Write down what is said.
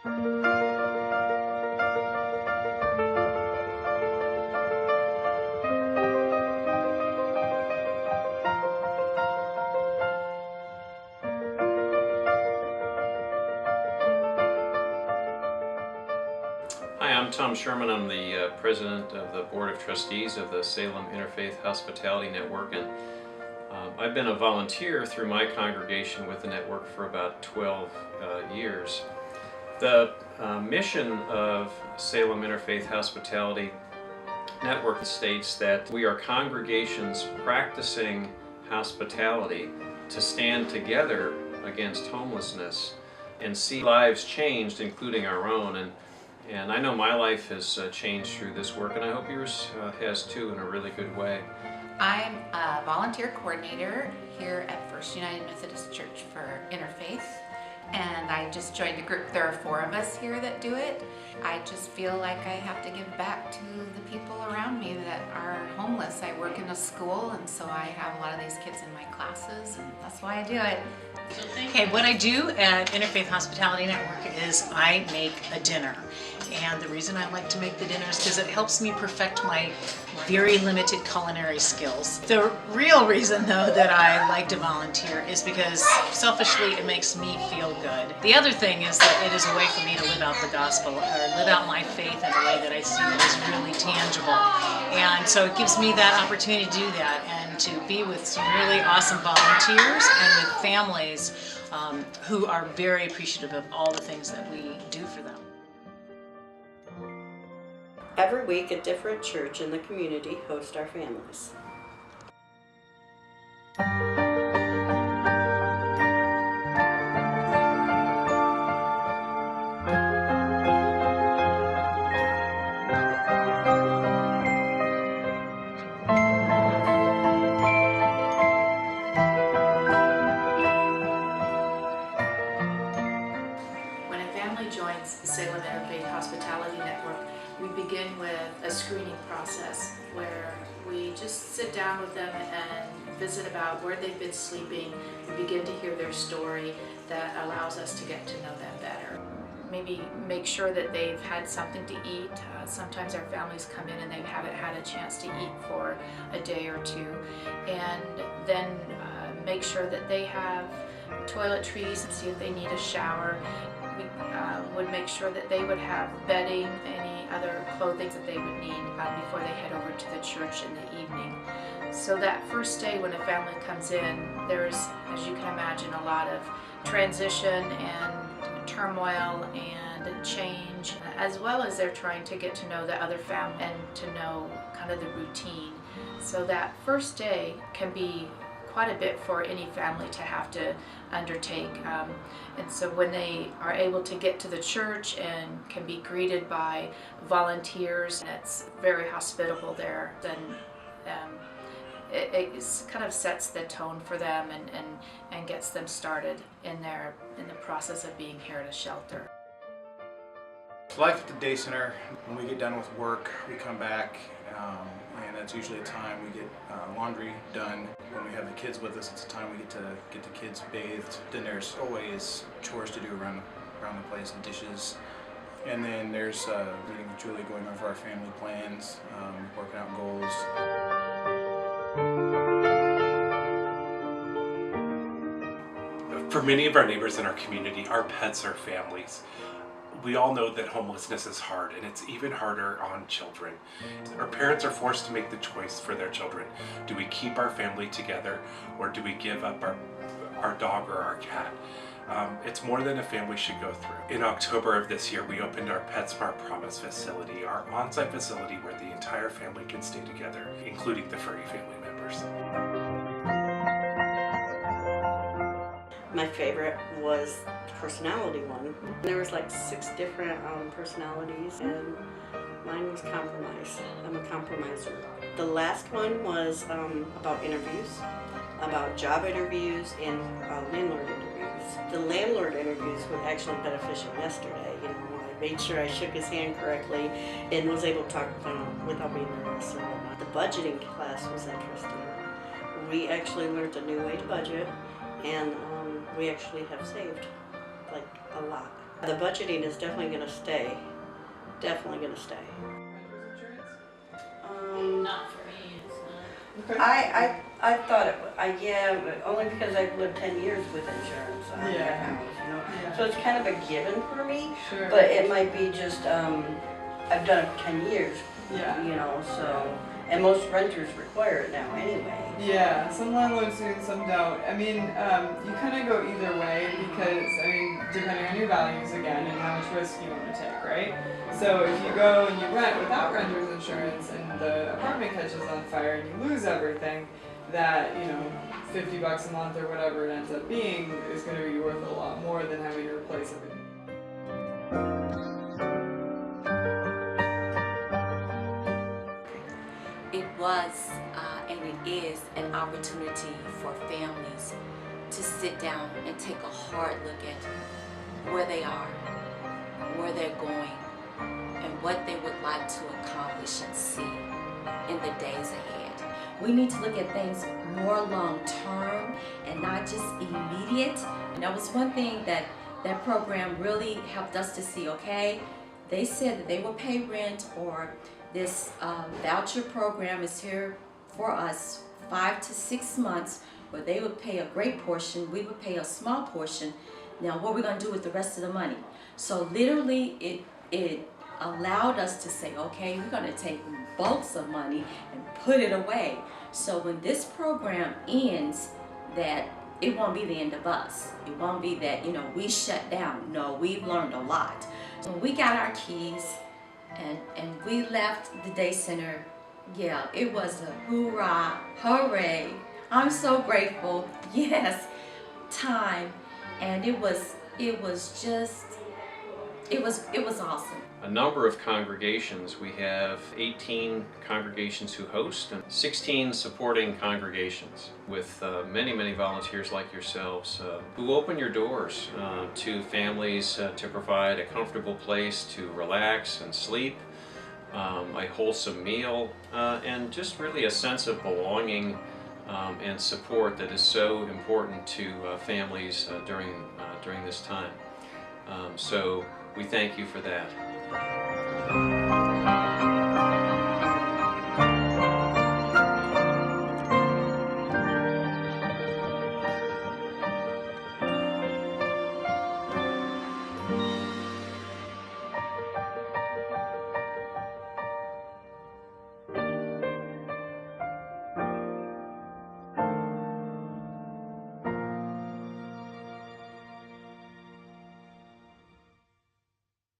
Hi, I'm Tom Sherman. I'm the president of the Board of Trustees of the Salem Interfaith Hospitality Network, and I've been a volunteer through my congregation with the network for about 12 years. The mission of Salem Interfaith Hospitality Network states that we are congregations practicing hospitality to stand together against homelessness and see lives changed, including our own. And I know my life has changed through this work, and I hope yours has too, in a really good way. I'm a volunteer coordinator here at First United Methodist Church for Interfaith, and I just joined a group. There are 4 of us here that do it. I just feel like I have to give back to the people around me that are homeless. I work in a school, and so I have a lot of these kids in my classes, and that's why I do it. Okay, what I do at Interfaith Hospitality Network is I make a dinner. And the reason I like to make the dinner is because it helps me perfect my very limited culinary skills. The real reason, though, that I like to volunteer is because selfishly it makes me feel good. The other thing is that it is a way for me to live out the gospel, or live out my faith in a way that I see that is really tangible. And so it gives me that opportunity to do that and to be with some really awesome volunteers and with families who are very appreciative of all the things that we do for them. Every week, a different church in the community hosts our families. When a family joins the Salem Interfaith Hospitality Network, we begin with a screening process where we just sit down with them and visit about where they've been sleeping and begin to hear their story that allows us to get to know them better. Maybe make sure that they've had something to eat. Sometimes our families come in and they haven't had a chance to eat for a day or two. And then make sure that they have toiletries and see if they need a shower. We would make sure that they would have bedding, any other clothing that they would need before they head over to the church in the evening. So that first day when a family comes in, there's, as you can imagine, a lot of transition and turmoil and change, as well as they're trying to get to know the other family and to know kind of the routine. So that first day can be quite a bit for any family to have to undertake. And so when they are able to get to the church and can be greeted by volunteers, and it's very hospitable there, then it kind of sets the tone for them and gets them started in the process of being here at a shelter. Life at the day center, when we get done with work, we come back, and that's usually a time we get laundry done. When we have the kids with us, it's a time we get the kids bathed. Then there's always chores to do around the place, and dishes. And then there's meeting with Julie, going over our family plans, working out goals. For many of our neighbors in our community, our pets are families. We all know that homelessness is hard, and it's even harder on children. Our parents are forced to make the choice for their children. Do we keep our family together, or do we give up our dog or our cat? It's more than a family should go through. In October of this year, we opened our PetSmart Promise facility, our on-site facility where the entire family can stay together, including the furry family members. My favorite was the personality one. There was like 6 different personalities, and mine was compromise. I'm a compromiser. The last one was about interviews, about job interviews and landlord interviews. The landlord interviews were actually beneficial yesterday. You know, I made sure I shook his hand correctly and was able to talk without being nervous and whatnot. The budgeting class was interesting. We actually learned a new way to budget, and we actually have saved like a lot. The budgeting is definitely going to stay. Definitely going to stay. Not for me, it's not. Okay. I thought it was, yeah, but only because I've lived 10 years with insurance on my Yeah. house, you know. Yeah. So it's kind of a given for me, Sure. but it might be just, I've done it for 10 years, Yeah. you know, so, and most renters require it now anyway. Yeah, some landlords do and some don't. I mean, you kind of go either way because, I mean, depending on your values again and how much risk you want to take, right? So if you go and you rent without renter's insurance and the apartment catches on fire and you lose everything, that, you know, $50 a month or whatever it ends up being is going to be worth a lot more than having to replace everything. It was and it is an opportunity for families to sit down and take a hard look at where they are, where they're going, and what they would like to accomplish and see in the days ahead. We need to look at things more long term and not just immediate. And that was one thing that program really helped us to see, okay? They said that they will pay rent, or this voucher program is here for us 5 to 6 months, where they would pay a great portion, we would pay a small portion. Now what we're going to do with the rest of the money? So literally it allowed us to say, okay, we're going to take bulks of money and put it away. So when this program ends, that it won't be the end of us. It won't be that, you know, we shut down. No, we've learned a lot. So when we got our keys and we left the day center, yeah, it was a hoorah, hooray. I'm so grateful. Yes, time. And it was awesome. A number of congregations. We have 18 congregations who host and 16 supporting congregations with many volunteers like yourselves who open your doors to families to provide a comfortable place to relax and sleep, a wholesome meal, and just really a sense of belonging and support that is so important to families during this time. So we thank you for that.